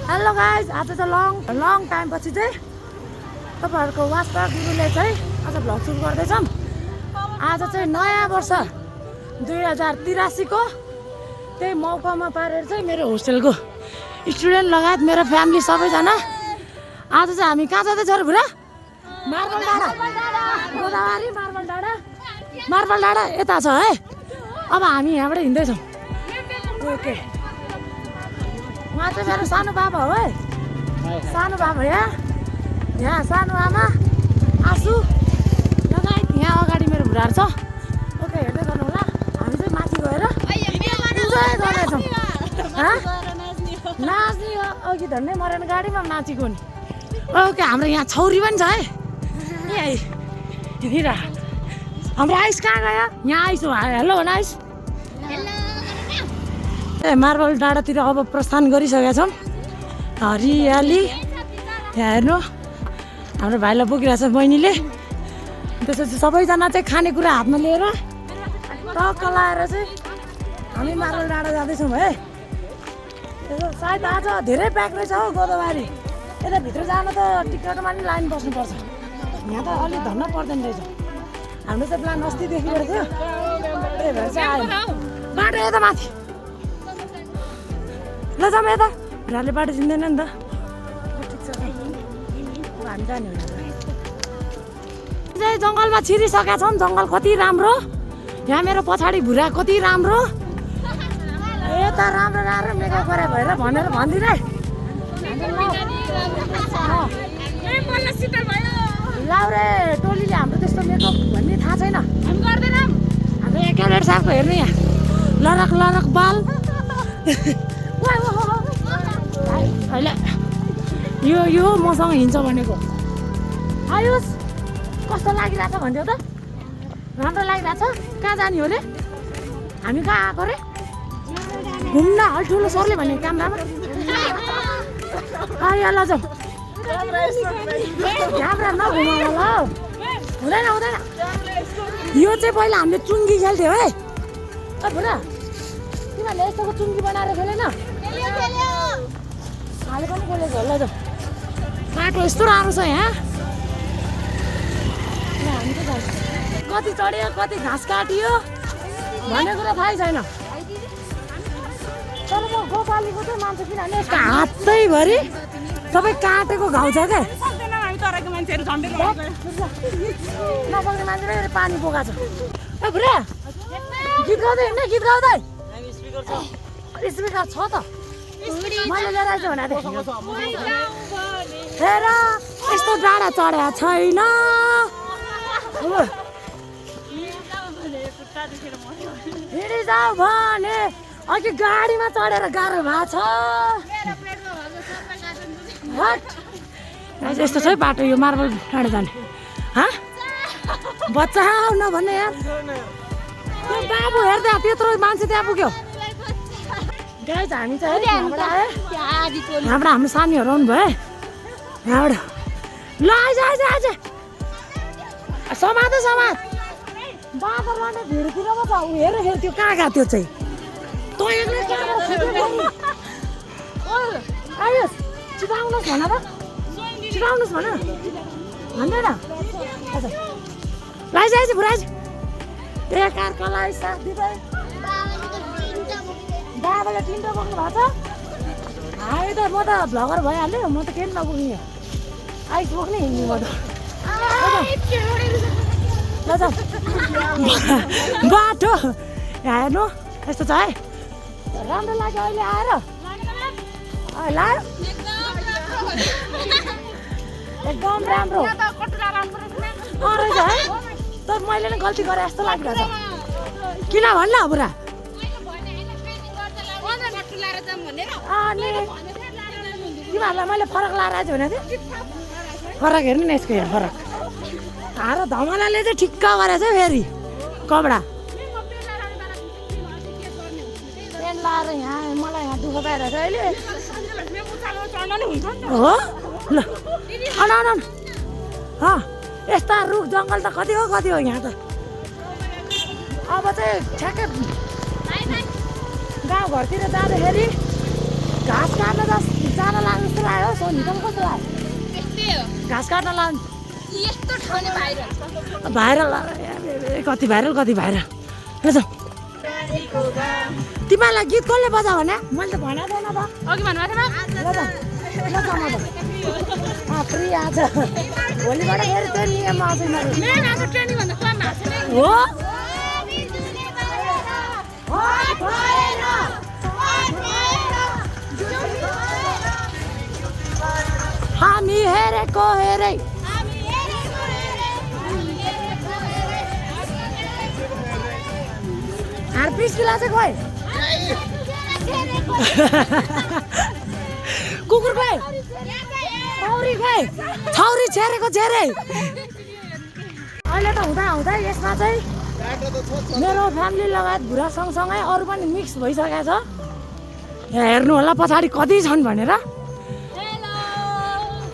Hello guys, आज चाहिँ long time पछि चाहिँ तपाईँहरूको वास्ता गुरुले चाहिँ आज भ्लग सुरु गर्दैछौँ। आज चाहिँ नयाँ वर्ष 2083 को त्यही मौकामा पारेर चाहिँ मेरो होस्टेलको स्टुडेन्ट लगायत मेरो फ्यामिली सबैजना आज चाहिँ हामी कहाँ जाँदैछ र बुढा? मार्बल डाँडा, गोदावरी मार्बल डाँडा यता छ है। अब हामी यहाँबाट हिँड्दैछौँ। ओके, उहाँ चाहिँ मेरो सानो बाबा हो है, सानो बाबा यहाँ सानो आमा आसु लगायत यहाँ अगाडि मेरो बुढाहरू छ। ओके, हेर्दै गर्नु होला। हामी चाहिँ माथि गएर इन्जोय गर्दैछौँ। नाच्ने हो अघि धन्नै मरेन गाडीमा नाचेको नि। ओके, हाम्रो यहाँ छौरी पनि छ है। यहीँ हाम्रो आइस कहाँ गयो? यहाँ आइस हो। हेलो भन आइस। ए मार्बल डाँडातिर अब प्रस्थान गरिसकेका छौँ। हरियाली यहाँ हेर्नु, हाम्रो भाइलाई बोकिरहेको छ बहिनीले। त्यसपछि सबैजना चाहिँ खानेकुरा हातमा लिएर टक्क लाएर चाहिँ हामी मार्बल डाँडा जाँदैछौँ है। सायद आज धेरै प्याक रहेछ हौ गोदावरी। यता भित्र जान त टिकटमा नि लाइन बस्नुपर्छ, यहाँ त अलिक धन्न पर्दैन रहेछ। हाम्रो चाहिँ प्लान अस्ति देखिरहेको थियो, त्यही भएर चाहिँ आयो। बाटो यता माथि ल जाउँ, यता बुढाले बाटो चिन्दैन नि त। ठिक छ, हामी जाने चाहिँ जङ्गलमा छिरिसकेका छौँ। जङ्गल कति राम्रो, यहाँ मेरो पछाडि भुरा कति राम्रो। यता राम्रो राम्रो मेकअप गरे भएर भनेर भन्दिनँ। लाउरे टोलीले हाम्रो त्यस्तो मेकअप भन्ने थाहा छैन, हामी गर्दैनौँ। हाम्रो यहाँ क्यालेट साहबको हेर्नु, यहाँ लरक लरक बाल। अहिले यो मसँग हिँड्छ भनेको। आयुष कस्तो लागिरहेछ भन्थ्यो त? राम्रो लागिरहेछ। कहाँ जाने हो रे? हामी कहाँ आएको रे? घुम्न ठुलो सरले भने क्यामरामा। आयो ल जाउँ। क्यामरा नघुमाउनु ल, हुँदैन हुँदैन। यो चाहिँ पहिला हामीले चुङ्गी खेल्थ्यौँ है। बुढा तिमीहरूले यस्तोको चुङ्गी बनाएर खेलेन? अहिले पनि खेलेको हो। ल जाउँ। बाटो यस्तो राम्रो छ यहाँ। हामी चाहिँ जान्छ, कति चढ्यो कति घाँस काटियो भन्ने कुरा थाहै छैन। तर म गोपालीको चाहिँ मान्छे, किनभने यसको हातैभरि सबै काटेको घाउ छ क्या। नपक्ने मान्छे पानी बोकाएको छ। ए बुढा गीत गाउँदै हिँड्ने, गीत गाउँदै। स्पिकर छ त, मैले लिएर आइज भने हेर यस्तो डाँडा चढेको छैन। हिँडिजाऊ भने अघि गाडीमा चढेर गाह्रो भएको छ। यस्तो छ है बाटो, यो मार्बल डाँडा जाने। बच्चा नभन्ने यार, त्यो बाबु हेर्दा त्यत्रो मान्छे त्यहाँ पुग्यो। गाइज हामी चाहिँ यहाँबाट आयो। यहाँबाट हाम्रो सानीहरू आउनु भयो यहाँबाट। ल आइज आइज आइज, समात बाँदर लाने भिडतिर पो छ। हेर हेर त्यो कहाँ गएको त्यो चाहिँ त एक्लै आयुष छिटाउनुहोस् भन त, छिटाउनुहोस् भन भन्दैन। लाइज आइज बुढाइज बेकार कलाई साथ दिँदै बाबाले 3टा बोक्नु भएको छ। हामी त म त भ्लगर भइहाल्यो, म त केही नबोक्ने। आइस बोक्ने हिँड्ने म त। ल जाऊ। बाटो हेर्नु यस्तो छ है, राम्रो लाग्यो अहिले आएर। लायो एकदम राम्रो रहेछ है। तर मैले नै गल्ती गरेँ जस्तो लागिरहेछ। किन भन्न बुढा? अनि तिमीहरूलाई मैले फरक लाएर आएछु भनेको थिएँ। फरक हेर्नु न यसको, यहाँ फरक। हार धमलाले चाहिँ ठिक्क गरेछ फेरि कपडा पेन लाएर। यहाँ मलाई यहाँ दुःख पाइरहेछ अहिले हो। ल अन यस्ता रुख जङ्गल त कति हो यहाँ त। अब चाहिँ ठ्याक्कै गाउँघरतिर जाँदाखेरि घाँस काट्न जान लाग्नु नि त कस्तो लाग्यो त्यस्तै हो घाँस काट्न लाउनु यस्तो ठाउँ नै भाइरल कति भाइरल ल जाऊ तिमीहरूलाई गीत कसले बजा भने मैले त भनेको थिएन त अघि भन्नुभएको ल फ्री आज भोलिबाट फेरि त्यो नियममा आउँछ हो हामी हेरेको हेरै पिस्किला चाहिँ खोइ कुकुर खोइ छौरी खोइ छौरी छेरेको छेरे अहिले त हुँदा यसमा चाहिँ मेरो फ्यामिली लगायत बुढा सँगसँगै अरू पनि मिक्स भइसकेको छ यहाँ हेर्नु होला पछाडि कति छन् भनेर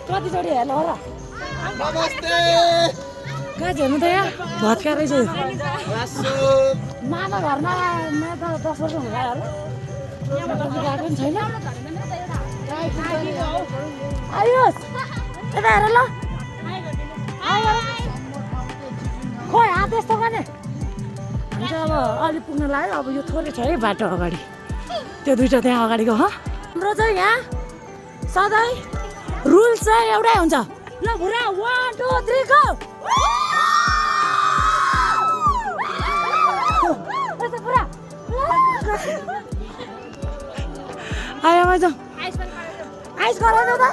कतिचोटि हेर्नु होला गाज हेर्नु त यहाँ भत्का रहेछ मामा घरमा त 10 वर्ष हुँदा होला गएको पनि छैन आयोस् यता हेर ल खोइ हात यस्तो गर्ने हामी चाहिँ अब अलि पुग्न लाग्यो अब यो थोरै छ है बाटो अगाडि त्यो दुइटा त्यहाँ अगाडिको हाम्रो चाहिँ यहाँ सधैँ रुल्स चाहिँ एउटै हुन्छ ल बुढा 1 2 3 गो आयो जाऊ आइस गराउनु त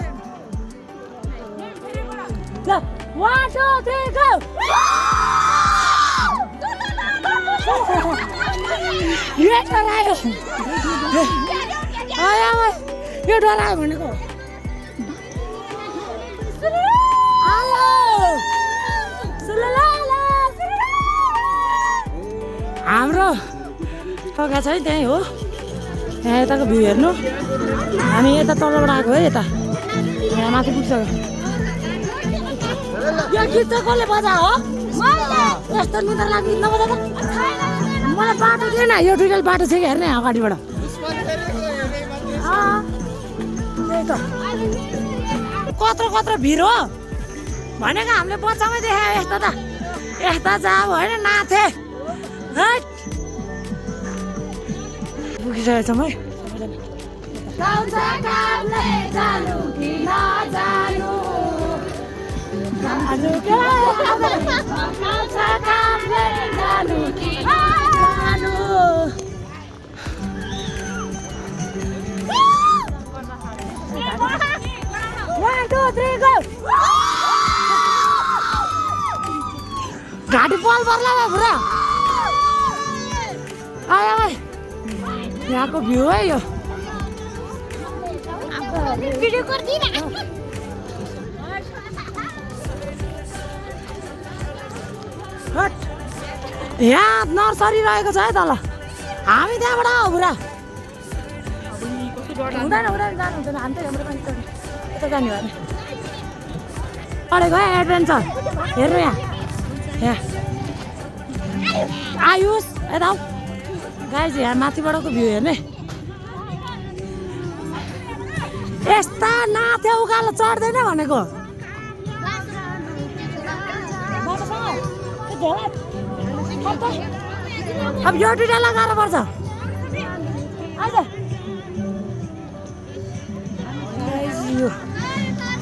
ल 1 2 3 गो यो डरायो आयो यो डरायो भनेको हाम्रो कगा छ है त्यहीँ हो यहाँ यताको भ्यू हेर्नु हामी यता तलबाट आएको है यता यहाँ माथि पुग्छ यो गीत चाहिँ कसले बजा हो यस्तो निद्रा लाग्ने नबजा त मलाई बाटो थिएन यो डिटेल बाटो थियो कि हेर्ने अगाडिबाट त्यही त कत्रो भिड हो भनेको हामीले बच्चामै देखायो यस्तो त यस्ता जाब होइन नाथे पुगिसकेको छौँ है घाटी पल पर्ला बुढा आयो भाइ यहाँको भ्यू है यो यहाँ नर्सरी रहेको छ है तल हामी त्यहाँबाट हो बुढा हुँदैन जानु हुँदैन हामी त हाम्रो पनि यता जाने हो पढेको है एडभेन्चर हेर्नु यहाँ आयुष यता गाइज यहाँ माथिबाटको भ्यू हेर्ने यस्ता नाथे उकालो चढ्दैन भनेको अब यो दुइटा लगाएर पर्छ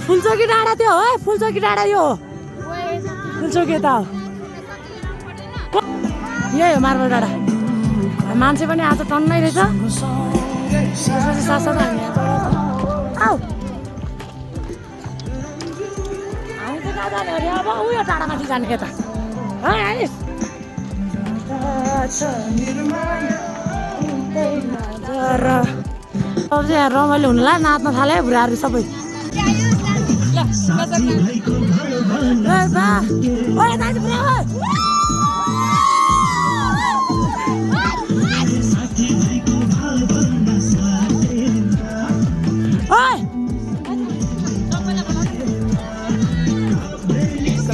फुलचोकी डाँडा त्यो है फुलचोकी डाँडा यो फुलचोकी यता हो यही हो मार्बल डाँडा मान्छे पनि आज टन्नै रहेछ साथसाथ हामी आऊ हामी चाहिँ कहाँ जाने अरे अब उयो डाँडामाथि जाने यता है आइस अब चाहिँ यहाँ रमाइलो हुनुलाई नाच्न थाल्यो है बुढाहरू सबै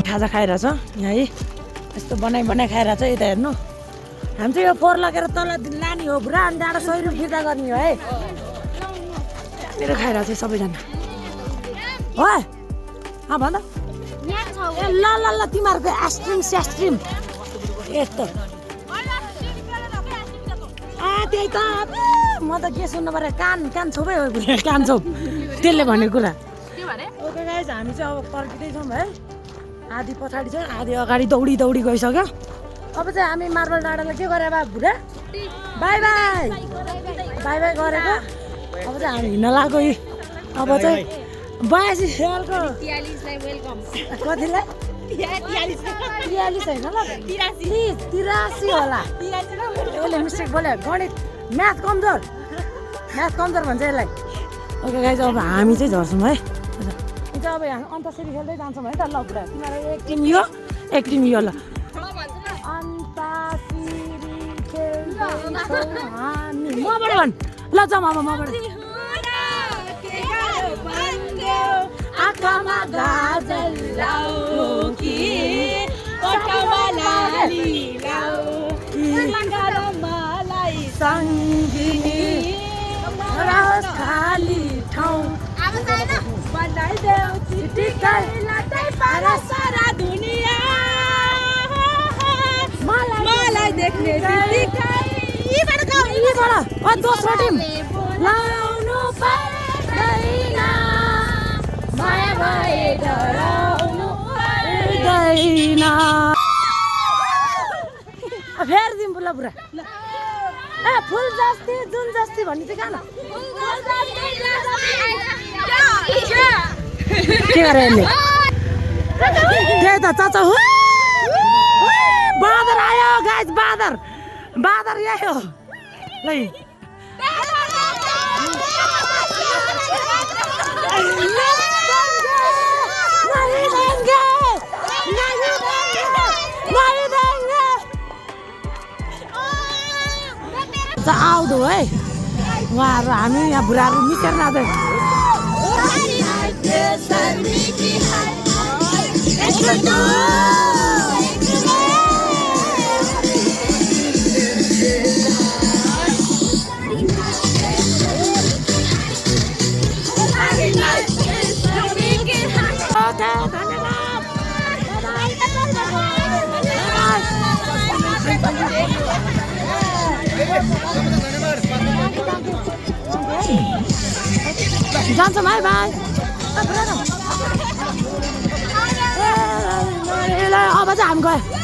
खाजा खाइरहेछ यहाँ है यस्तो बनाइ खाइरहेछ यता हेर्नु हामी चाहिँ यो फोहोर लगेर तल लाने हो पुरा अनि डाँडा 100 रुपियाँ फिर्ता गर्ने हो है मेरो खाइरहेछ सबैजना ओए भन ए ल ल ल तिमीहरूको आइसक्रिम स्यास्क्रिम यस्तो त्यही त म त के सुन्नु पर्यो कान छोपै हो कान छोप त्यसले भनेको कुरा ओके गाइज हामी चाहिँ अब पर्खिँदैछौँ है आधी पछाडि छ आधी अगाडि दौडी गइसक्यो अब चाहिँ हामी मार्बल डाँडालाई के गरे बा भुरे बाई बाई गरेको अब चाहिँ हामी हिँड्न लाग्यो अब चाहिँ 82 सालको कतिलाई 43 होइन ल 83 होला यसले मिस्टेक बोल्यो गणित म्याथ कमजोर भन्छ यसलाई ओके गाइज अब हामी चाहिँ झर्छौँ है अब यहाँ अन्तखेरि खेल्दै जान्छौँ है त ल पुरा तिमीहरू एक टिम यो ल अन्तखेरि खेल्दैछौँ हामी मबाट भन् ल जाउँ अब मबाट आँखामा गाजल लाऊ कि ओठमा लाली लाऊ मलाई सङ्गिनी रहोस् खाली ठाउँ बनाइदेऊ चिटिक्कै लाटै पारा सारा दुनिया मलाई देख्ने बित्तिकै दोस्रो टिम लाउनु पर्दैन माया भए डराउनु पर्दैन फेरि दिउँ पुरा ए फुल जस्ती जुन जस्ती भन्ने चाहिँ कहाँ के गरे यसले त्यही त चाचा बाँदर आयो गाइज बाँदर यही हो ल आउँदो है उहाँहरू हामी यहाँ बुढाहरू मिचेर नाच्दै जान्छौँ है भाइ अब चाहिँ हामी गयो